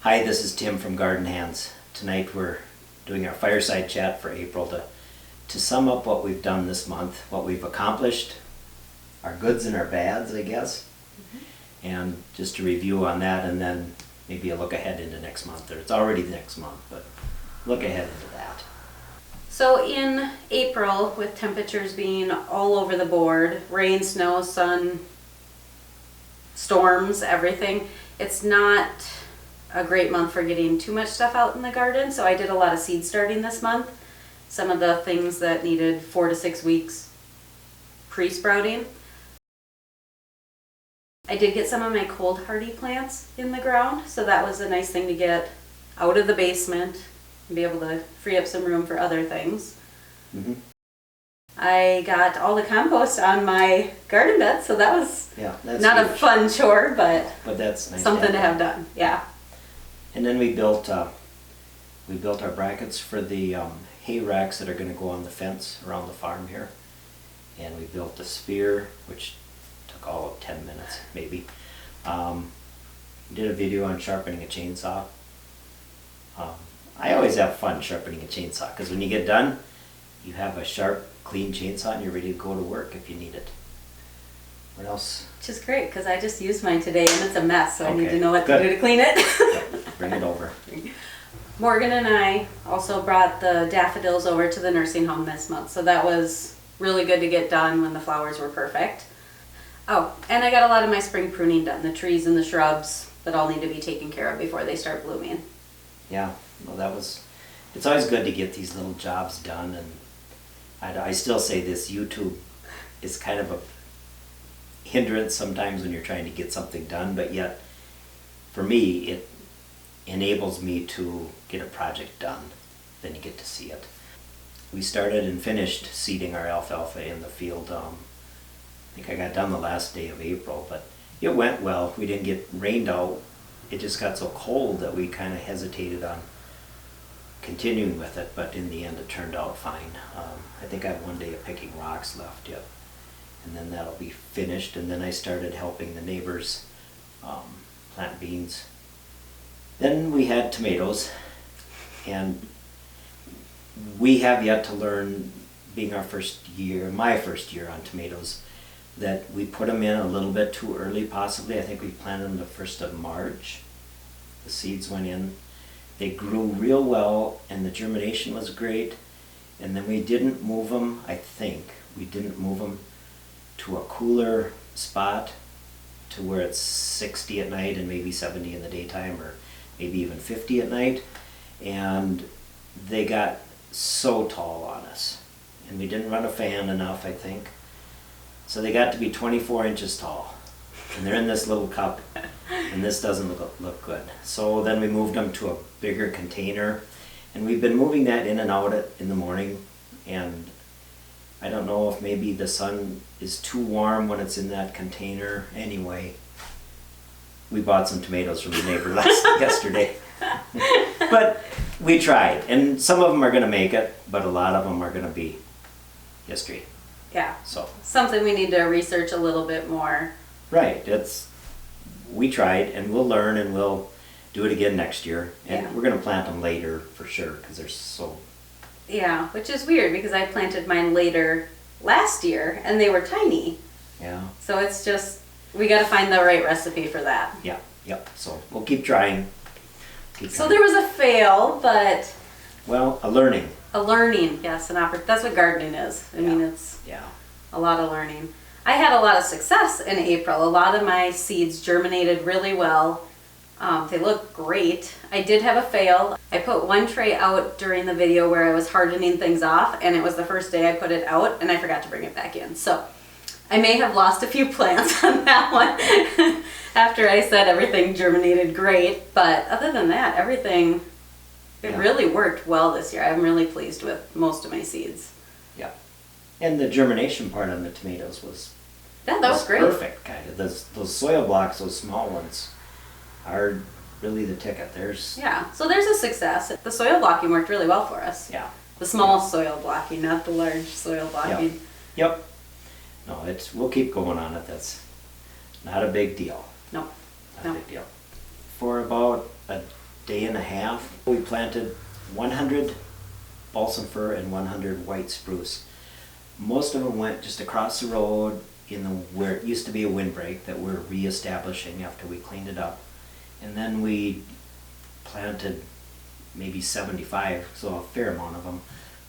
Hi, this is Tim from Garden Hands. Tonight we're doing our fireside chat for April to sum up what we've done this month, what we've accomplished, our goods and our bads, I guess, and just to review on that, and then maybe a look ahead into next month, or it's already next month, but look ahead into that. So in April, with temperatures being all over the board, rain, snow, sun, storms, everything, it's not a great month for getting too much stuff out in the garden. So I did a lot of seed starting this month. Some of the things that needed 4 to 6 weeks pre-sprouting. I did get some of my cold hardy plants in the ground, so that was a nice thing to get out of the basement and be able to free up some room for other things. I got all the compost on my garden bed, so that was that's not huge. a fun chore, but that's nice something to have done. Yeah. And then we built our brackets for the hay racks that are going to go on the fence around the farm here. And we built a sphere, which took all of 10 minutes, maybe. Did a video on sharpening a chainsaw. I always have fun sharpening a chainsaw, because when you get done, you have a sharp, clean chainsaw and you're ready to go to work if you need it. What else? Which is great, because I just used mine today and it's a mess, so I need Okay, to know what good. to do to clean it. Yep, bring it over. Morgan and I also brought the daffodils over to the nursing home this month, so that was really good to get done when the flowers were perfect. Oh, and I got a lot of my spring pruning done, the trees and the shrubs that all need to be taken care of before they start blooming. Yeah, well it's always good to get these little jobs done, and I still say this, YouTube is kind of a hindrance sometimes when you're trying to get something done, but yet for me it enables me to get a project done. Then you get to see it. We started and finished seeding our alfalfa in the field. I think I got done the last day of April, but it went well. We didn't get rained out. It just got so cold that we kind of hesitated on continuing with it, but in the end it turned out fine. I think I have one day of picking rocks left yet, and then that'll be finished. And then I started helping the neighbors plant beans. Then we had tomatoes, and we have yet to learn, being my first year on tomatoes, that we put them in a little bit too early possibly. I think we planted them the 1st of March. The seeds went in. They grew real well and the germination was great. And then we didn't move them, to a cooler spot to where it's 60 at night and maybe 70 in the daytime, or maybe even 50 at night. And they got so tall on us. And we didn't run a fan enough, I think. So they got to be 24 inches tall. And they're in this little cup, and this doesn't look good. So then we moved them to a bigger container, and we've been moving that in and out in the morning. And I don't know if maybe the sun is too warm when it's in that container. Anyway, we bought some tomatoes from the neighbor yesterday. But we tried, and some of them are going to make it, but a lot of them are going to be history. Yeah. So Something we need to research a little bit more. right, we tried, and we'll learn, and we'll do it again next year. And we're going to plant them later for sure, because they're so... Yeah, which is weird because I planted mine later last year and they were tiny. Yeah. So it's just, we got to find the right recipe for that. Yeah, yep. So we'll keep trying. So there was a fail, but... Well, a learning. A learning, yes, that's what gardening is. I mean, it's a lot of learning. I had a lot of success in April. A lot of my seeds germinated really well. They look great. I did have a fail. I put one tray out during the video where I was hardening things off, and it was the first day I put it out, and I forgot to bring it back in. So I may have lost a few plants on that one after I said everything germinated great. But other than that, everything, it really worked well this year. I'm really pleased with most of my seeds. Yeah. And the germination part on the tomatoes was... Yeah, that was great. Perfect, kind of. Those soil blocks, those small ones, are really the ticket. So there's a success. The soil blocking worked really well for us. Yeah. The small soil blocking, not the large soil blocking. Yep. No, we'll keep going on it. That's not a big deal. No. Not a big deal. For about a day and a half. We planted 100 balsam fir and 100 white spruce. Most of them went just across the road where it used to be a windbreak that we're reestablishing after we cleaned it up. And then we planted maybe 75, so a fair amount of them,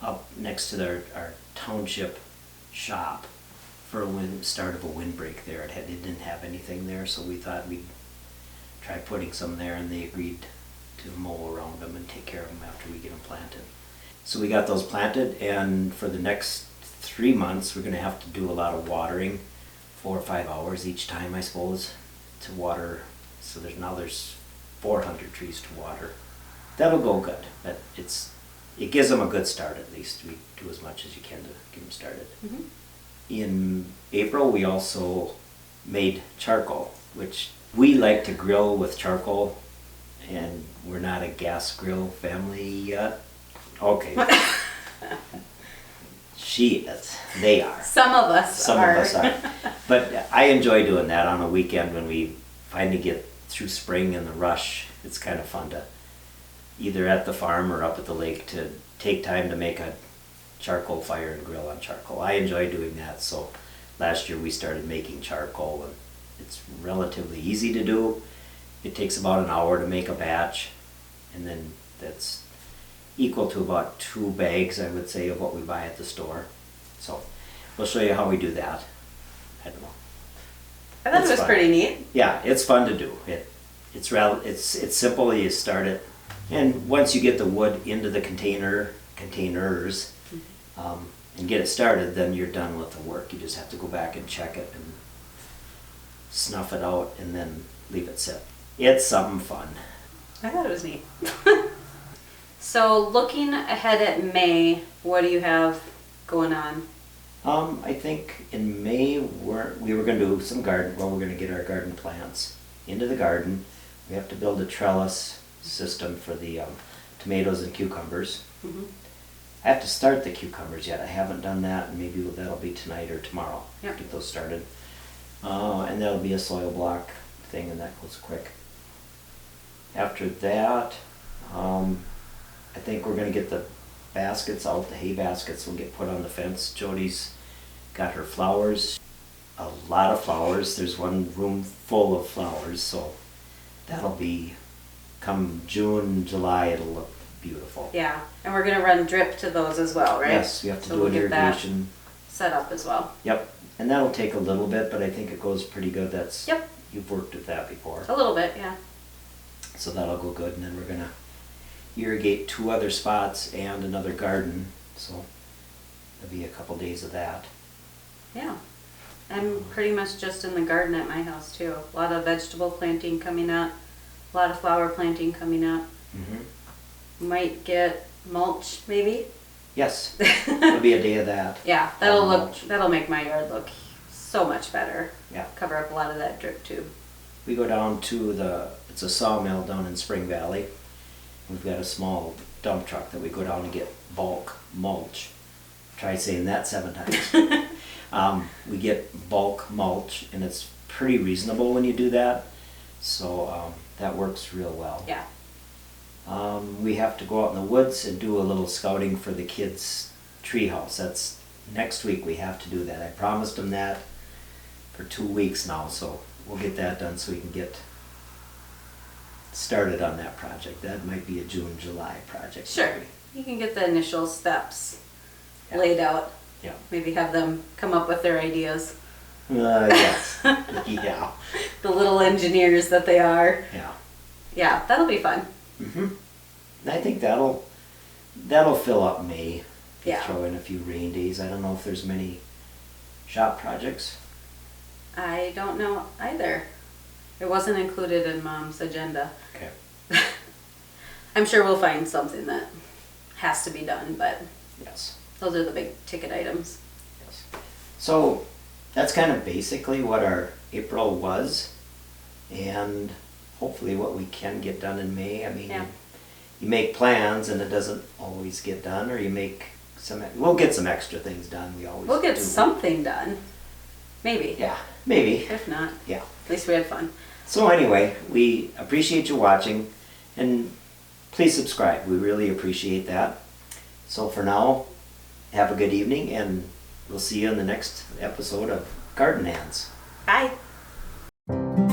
up next to our township shop for start of a windbreak there. It didn't have anything there, so we thought we'd try putting some there, and they agreed to mow around them and take care of them after we get them planted. So we got those planted, and for the next 3 months we're going to have to do a lot of watering, 4 or 5 hours each time, I suppose, to water. So there's 400 trees to water. That'll go good, but it gives them a good start. At least we do as much as you can to get them started. Mm-hmm. In April we also made charcoal, which we like to grill with charcoal, and we're not a gas grill family yet. Okay. She is. They are. Some of us are. But I enjoy doing that on a weekend when we finally get through spring and the rush. It's kind of fun to, either at the farm or up at the lake, to take time to make a charcoal fire and grill on charcoal. I enjoy doing that, so last year we started making charcoal, and it's relatively easy to do. It takes about an hour to make a batch, and then that's equal to about 2 bags, I would say, of what we buy at the store. So we'll show you how we do that. I don't know. I thought it was fun. pretty neat. Yeah, it's fun to do. It's simple. You start it, and once you get the wood into the containers, and get it started, then you're done with the work. You just have to go back and check it and snuff it out, and then leave it sit. It's something fun. I thought it was neat. So looking ahead at May, what do you have going on? I think in May we were going to do some garden. Well, we're going to get our garden plants into the garden. We have to build a trellis system for the tomatoes and cucumbers. Mm-hmm. I have to start the cucumbers yet. I haven't done that, and maybe that'll be tonight or tomorrow. Yep. Get those started. And that'll be a soil block thing, and that goes quick. After that, I think we're going to get the baskets out, the hay baskets will get put on the fence. Jody's got her flowers, a lot of flowers. There's one room full of flowers, so that'll be, come June, July, it'll look beautiful. Yeah, and we're gonna run drip to those as well, right? Yes, we have to do we'll an get that irrigation. set up as well. Yep, and that'll take a little bit, but I think it goes pretty good. Yep. You've worked with that before. A little bit, yeah. So that'll go good, and then we're gonna irrigate 2 other spots and another garden, so there'll be a couple days of that. Yeah. I'm pretty much just in the garden at my house too. A lot of vegetable planting coming up, a lot of flower planting coming up. Mm-hmm. Might get mulch maybe. Yes, there'll be a day of that. Yeah, that'll make my yard look so much better. Yeah. Cover up a lot of that drip tube. We go down to it's a sawmill down in Spring Valley. We've got a small dump truck that we go down and get bulk mulch. Try saying that 7 times. We get bulk mulch, and it's pretty reasonable when you do that. So that works real well. Yeah. We have to go out in the woods and do a little scouting for the kids' treehouse. That's next week. We have to do that. I promised them that for 2 weeks now, so we'll get that done so we can get started on that project. That might be a June, July project. Sure. You can get the initial steps Yeah. laid out. Yeah. Maybe have them come up with their ideas. Yes. Yeah. The little engineers that they are. Yeah. Yeah, that'll be fun. Mm-hmm. And I think that'll fill up May. Yeah. Throw in a few rain days. I don't know if there's many shop projects. I don't know either. It wasn't included in Mom's agenda. Okay. I'm sure we'll find something that has to be done, but Yes. those are the big ticket items. Yes. So that's kind of basically what our April was, and hopefully what we can get done in May. I mean, Yeah. you make plans and it doesn't always get done, or you make we'll get some extra things done. We'll get do. something done. Maybe. Yeah, maybe. If not, Yeah. at least we had fun. So anyway, we appreciate you watching, and please subscribe. We really appreciate that. So for now, have a good evening, and we'll see you in the next episode of Garden Hands. Bye.